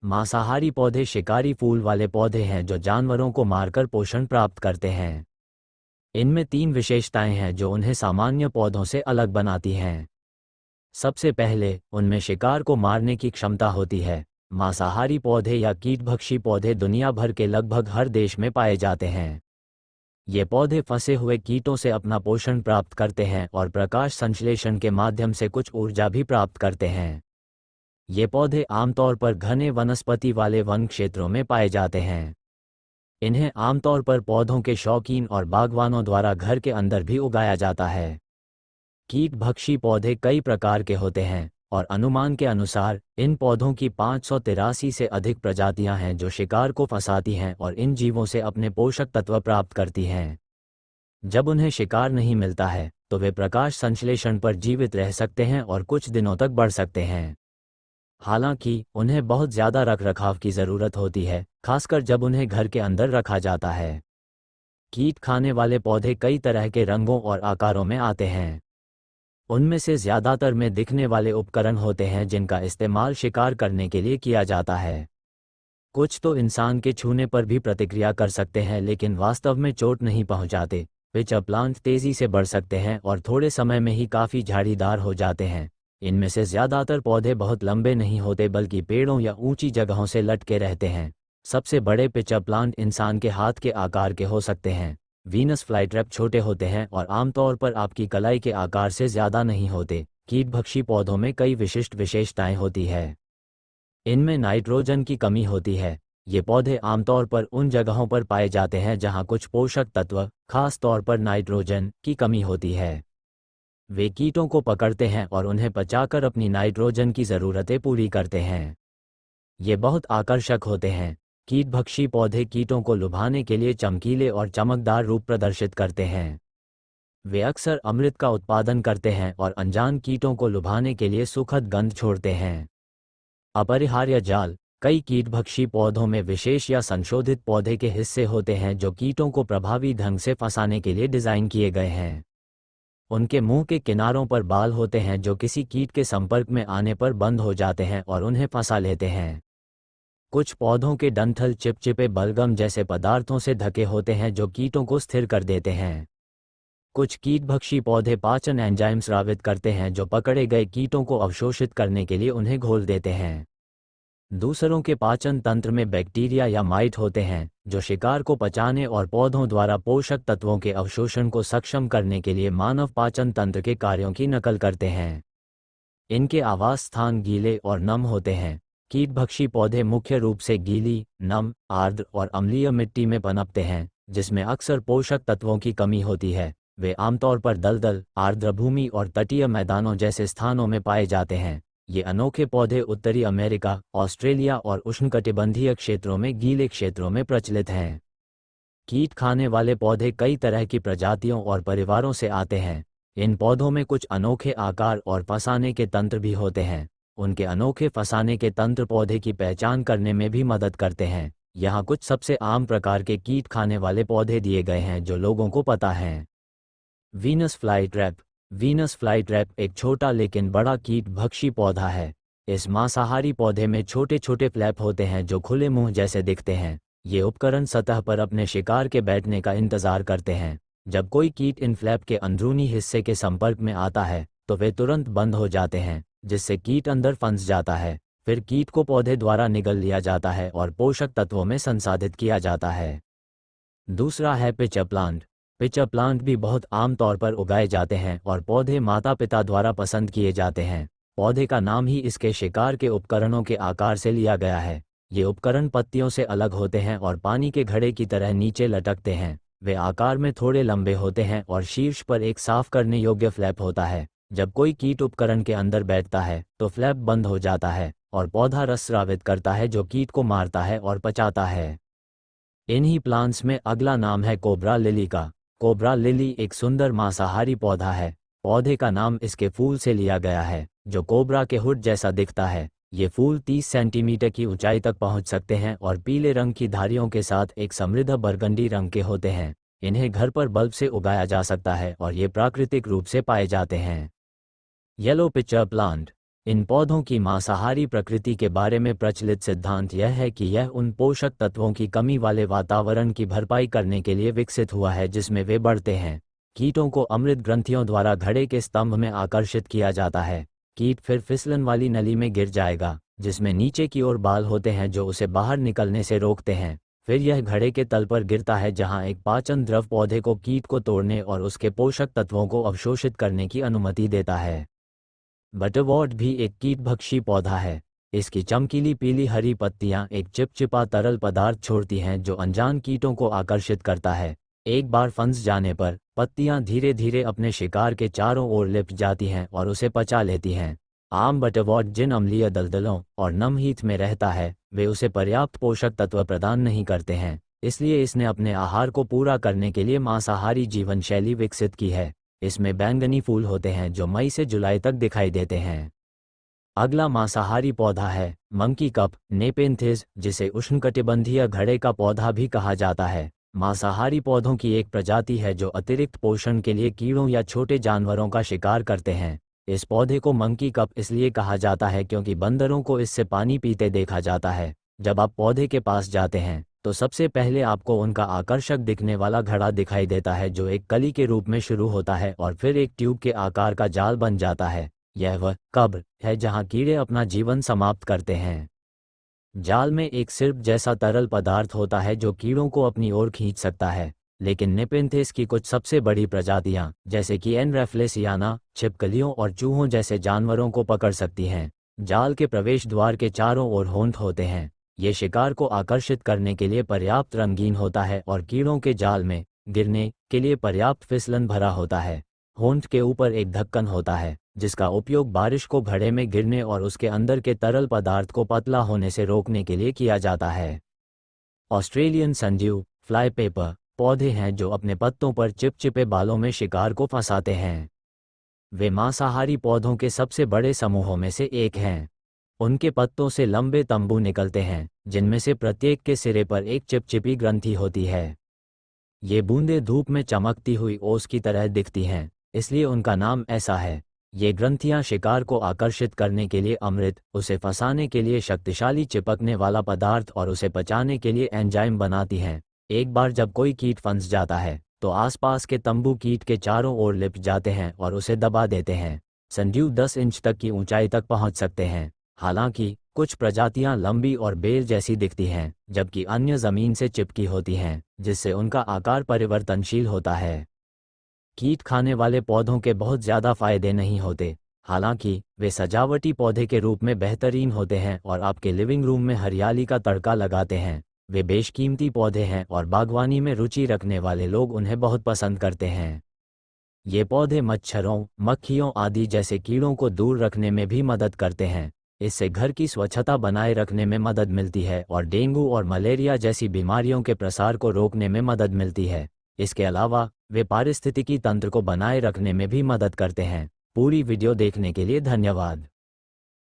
मांसाहारी पौधे शिकारी फूल वाले पौधे हैं जो जानवरों को मारकर पोषण प्राप्त करते हैं। इनमें 3 विशेषताएं हैं जो उन्हें सामान्य पौधों से अलग बनाती हैं। सबसे पहले, उनमें शिकार को मारने की क्षमता होती है। मांसाहारी पौधे या कीटभक्षी पौधे दुनिया भर के लगभग हर देश में पाए जाते हैं। ये पौधे फंसे हुए कीटों से अपना पोषण प्राप्त करते हैं और प्रकाश संश्लेषण के माध्यम से कुछ ऊर्जा भी प्राप्त करते हैं। ये पौधे आमतौर पर घने वनस्पति वाले वन क्षेत्रों में पाए जाते हैं। इन्हें आमतौर पर पौधों के शौकीन और बागवानों द्वारा घर के अंदर भी उगाया जाता है। कीटभक्षी पौधे कई प्रकार के होते हैं और अनुमान के अनुसार इन पौधों की 583 से अधिक प्रजातियां हैं जो शिकार को फंसाती हैं और इन जीवों से अपने पोषक तत्व प्राप्त करती हैं। जब उन्हें शिकार नहीं मिलता है तो वे प्रकाश संश्लेषण पर जीवित रह सकते हैं और कुछ दिनों तक बढ़ सकते हैं। हालांकि उन्हें बहुत ज़्यादा रखरखाव की ज़रूरत होती है, खासकर जब उन्हें घर के अंदर रखा जाता है। कीट खाने वाले पौधे कई तरह के रंगों और आकारों में आते हैं। उनमें से ज़्यादातर में दिखने वाले उपकरण होते हैं जिनका इस्तेमाल शिकार करने के लिए किया जाता है। कुछ तो इंसान के छूने पर भी प्रतिक्रिया कर सकते हैं लेकिन वास्तव में चोट नहीं पहुंचाते। पिचर प्लांट तेज़ी से बढ़ सकते हैं और थोड़े समय में ही काफ़ी झाड़ीदार हो जाते हैं। इनमें से ज़्यादातर पौधे बहुत लंबे नहीं होते बल्कि पेड़ों या ऊंची जगहों से लटके रहते हैं। सबसे बड़े पिचर प्लांट इंसान के हाथ के आकार के हो सकते हैं। वीनस फ्लाईट्रैप छोटे होते हैं और आमतौर पर आपकी कलाई के आकार से ज़्यादा नहीं होते। कीटभक्षी पौधों में कई विशिष्ट विशेषताएं होती है। इनमें नाइट्रोजन की कमी होती है। ये पौधे आमतौर पर उन जगहों पर पाए जाते हैं जहां कुछ पोषक तत्व, खास तौर पर नाइट्रोजन की कमी होती है। वे कीटों को पकड़ते हैं और उन्हें पचाकर अपनी नाइट्रोजन की ज़रूरतें पूरी करते हैं। ये बहुत आकर्षक होते हैं। कीटभक्षी पौधे कीटों को लुभाने के लिए चमकीले और चमकदार रूप प्रदर्शित करते हैं। वे अक्सर अमृत का उत्पादन करते हैं और अनजान कीटों को लुभाने के लिए सुखद गंध छोड़ते हैं। अपरिहार्य जाल, कई कीटभक्षी पौधों में विशेष या संशोधित पौधे के हिस्से होते हैं जो कीटों को प्रभावी ढंग से फंसाने के लिए डिज़ाइन किए गए हैं। उनके मुंह के किनारों पर बाल होते हैं जो किसी कीट के संपर्क में आने पर बंद हो जाते हैं और उन्हें फंसा लेते हैं। कुछ पौधों के डंठल चिपचिपे बलगम जैसे पदार्थों से ढके होते हैं जो कीटों को स्थिर कर देते हैं। कुछ कीटभक्षी पौधे पाचन एंजाइम स्रावित करते हैं जो पकड़े गए कीटों को अवशोषित करने के लिए उन्हें घोल देते हैं। दूसरों के पाचन तंत्र में बैक्टीरिया या माइट होते हैं जो शिकार को पचाने और पौधों द्वारा पोषक तत्वों के अवशोषण को सक्षम करने के लिए मानव पाचन तंत्र के कार्यों की नकल करते हैं। इनके आवास स्थान गीले और नम होते हैं। कीटभक्षी पौधे मुख्य रूप से गीली, नम, आर्द्र और अम्लीय मिट्टी में पनपते हैं जिसमें अक्सर पोषक तत्वों की कमी होती है। वे आमतौर पर दलदल, आर्द्र भूमि और तटीय मैदानों जैसे स्थानों में पाए जाते हैं। ये अनोखे पौधे उत्तरी अमेरिका, ऑस्ट्रेलिया और उष्णकटिबंधीय क्षेत्रों में गीले क्षेत्रों में प्रचलित हैं। कीट खाने वाले पौधे कई तरह की प्रजातियों और परिवारों से आते हैं। इन पौधों में कुछ अनोखे आकार और फंसाने के तंत्र भी होते हैं। उनके अनोखे फंसाने के तंत्र पौधे की पहचान करने में भी मदद करते हैं। यहाँ कुछ सबसे आम प्रकार के कीट खाने वाले पौधे दिए गए हैं जो लोगों को पता हैं। Venus flytrap. वीनस फ्लाईट्रैप एक छोटा लेकिन बड़ा कीटभक्षी पौधा है। इस मांसाहारी पौधे में छोटे छोटे फ्लैप होते हैं जो खुले मुंह जैसे दिखते हैं। ये उपकरण सतह पर अपने शिकार के बैठने का इंतजार करते हैं। जब कोई कीट इन फ्लैप के अंदरूनी हिस्से के संपर्क में आता है तो वे तुरंत बंद हो जाते हैं जिससे कीट अंदर फंस जाता है। फिर कीट को पौधे द्वारा निगल लिया जाता है और पोषक तत्वों में संसाधित किया जाता है। दूसरा है पिचर प्लांट। पिचर प्लांट भी बहुत आम तौर पर उगाए जाते हैं और पौधे माता पिता द्वारा पसंद किए जाते हैं। पौधे का नाम ही इसके शिकार के उपकरणों के आकार से लिया गया है। ये उपकरण पत्तियों से अलग होते हैं और पानी के घड़े की तरह नीचे लटकते हैं। वे आकार में थोड़े लंबे होते हैं और शीर्ष पर एक साफ करने योग्य फ्लैप होता है। जब कोई कीट उपकरण के अंदर बैठता है तो फ्लैप बंद हो जाता है और पौधा रस स्रावित करता है जो कीट को मारता है और पचाता है। इन्हीं प्लांट्स में अगला नाम है कोबरा लिली का। कोबरा लिली एक सुंदर मांसाहारी पौधा है। पौधे का नाम इसके फूल से लिया गया है जो कोबरा के हुड जैसा दिखता है। ये फूल 30 सेंटीमीटर की ऊंचाई तक पहुंच सकते हैं और पीले रंग की धारियों के साथ एक समृद्ध बरगंडी रंग के होते हैं। इन्हें घर पर बल्ब से उगाया जा सकता है और ये प्राकृतिक रूप से पाए जाते हैं। Yellow pitcher plant. इन पौधों की मांसाहारी प्रकृति के बारे में प्रचलित सिद्धांत यह है कि यह उन पोषक तत्वों की कमी वाले वातावरण की भरपाई करने के लिए विकसित हुआ है जिसमें वे बढ़ते हैं। कीटों को अमृत ग्रंथियों द्वारा घड़े के स्तंभ में आकर्षित किया जाता है। कीट फिर फिसलन वाली नली में गिर जाएगा, जिसमें नीचे की ओर बाल होते हैं जो उसे बाहर निकलने से रोकते हैं। फिर यह घड़े के तल पर गिरता है जहां एक पाचन द्रव पौधे को कीट को तोड़ने और उसके पोषक तत्वों को अवशोषित करने की अनुमति देता है। बटरवॉर्ट भी एक कीटभक्षी पौधा है। इसकी चमकीली पीली हरी पत्तियां एक चिपचिपा तरल पदार्थ छोड़ती हैं जो अनजान कीटों को आकर्षित करता है। एक बार फंस जाने पर पत्तियां धीरे धीरे अपने शिकार के चारों ओर लिपट जाती हैं और उसे पचा लेती हैं। आम बटरवॉर्ट जिन अम्लीय दलदलों और नम हीथ में रहता है वे उसे पर्याप्त पोषक तत्व प्रदान नहीं करते हैं, इसलिए इसने अपने आहार को पूरा करने के लिए मांसाहारी जीवन शैली विकसित की है। इसमें बैंगनी फूल होते हैं जो मई से जुलाई तक दिखाई देते हैं। अगला मांसाहारी पौधा है मंकी कप नेपेंथिस, जिसे उष्णकटिबंधीय घड़े का पौधा भी कहा जाता है। मांसाहारी पौधों की एक प्रजाति है जो अतिरिक्त पोषण के लिए कीड़ों या छोटे जानवरों का शिकार करते हैं। इस पौधे को मंकी कप इसलिए कहा जाता है क्योंकि बंदरों को इससे पानी पीते देखा जाता है। जब आप पौधे के पास जाते हैं तो सबसे पहले आपको उनका आकर्षक दिखने वाला घड़ा दिखाई देता है जो एक कली के रूप में शुरू होता है और फिर एक ट्यूब के आकार का जाल बन जाता है। यह वह कब्र है जहां कीड़े अपना जीवन समाप्त करते हैं। जाल में एक सिर्फ जैसा तरल पदार्थ होता है जो कीड़ों को अपनी ओर खींच सकता है, लेकिन नेपेंथिस की कुछ सबसे बड़ी प्रजातियां जैसे कि एन रेफ्लेसियाना छिपकलियों और चूहों जैसे जानवरों को पकड़ सकती हैं। जाल के प्रवेश द्वार के चारों ओर होंठ होते हैं। ये शिकार को आकर्षित करने के लिए पर्याप्त रंगीन होता है और कीड़ों के जाल में गिरने के लिए पर्याप्त फिसलन भरा होता है। होंठ के ऊपर एक ढक्कन होता है जिसका उपयोग बारिश को घड़े में गिरने और उसके अंदर के तरल पदार्थ को पतला होने से रोकने के लिए किया जाता है। ऑस्ट्रेलियन सनड्यू फ्लाई पेपर पौधे हैं जो अपने पत्तों पर चिपचिपे बालों में शिकार को फंसाते हैं। वे मांसाहारी पौधों के सबसे बड़े समूहों में से एक हैं। उनके पत्तों से लंबे तंबू निकलते हैं जिनमें से प्रत्येक के सिरे पर एक चिपचिपी ग्रंथि होती है। ये बूंदें धूप में चमकती हुई ओस की तरह दिखती हैं, इसलिए उनका नाम ऐसा है। ये ग्रंथियां शिकार को आकर्षित करने के लिए अमृत, उसे फंसाने के लिए शक्तिशाली चिपकने वाला पदार्थ और उसे पचाने के लिए एंजाइम बनाती हैं। एक बार जब कोई कीट फंस जाता है तो आसपास के तंबू कीट के चारों ओर लिपट जाते हैं और उसे दबा देते हैं। सनड्यू 10 इंच तक की ऊंचाई तक पहुंच सकते हैं। हालांकि कुछ प्रजातियां लंबी और बेल जैसी दिखती हैं, जबकि अन्य जमीन से चिपकी होती हैं, जिससे उनका आकार परिवर्तनशील होता है। कीट खाने वाले पौधों के बहुत ज़्यादा फायदे नहीं होते, हालांकि वे सजावटी पौधे के रूप में बेहतरीन होते हैं और आपके लिविंग रूम में हरियाली का तड़का लगाते हैं। वे बेशकीमती पौधे हैं और बागवानी में रुचि रखने वाले लोग उन्हें बहुत पसंद करते हैं। ये पौधे मच्छरों, मक्खियों आदि जैसे कीड़ों को दूर रखने में भी मदद करते हैं। इससे घर की स्वच्छता बनाए रखने में मदद मिलती है और डेंगू और मलेरिया जैसी बीमारियों के प्रसार को रोकने में मदद मिलती है। इसके अलावा वे पारिस्थितिकी तंत्र को बनाए रखने में भी मदद करते हैं। पूरी वीडियो देखने के लिए धन्यवाद।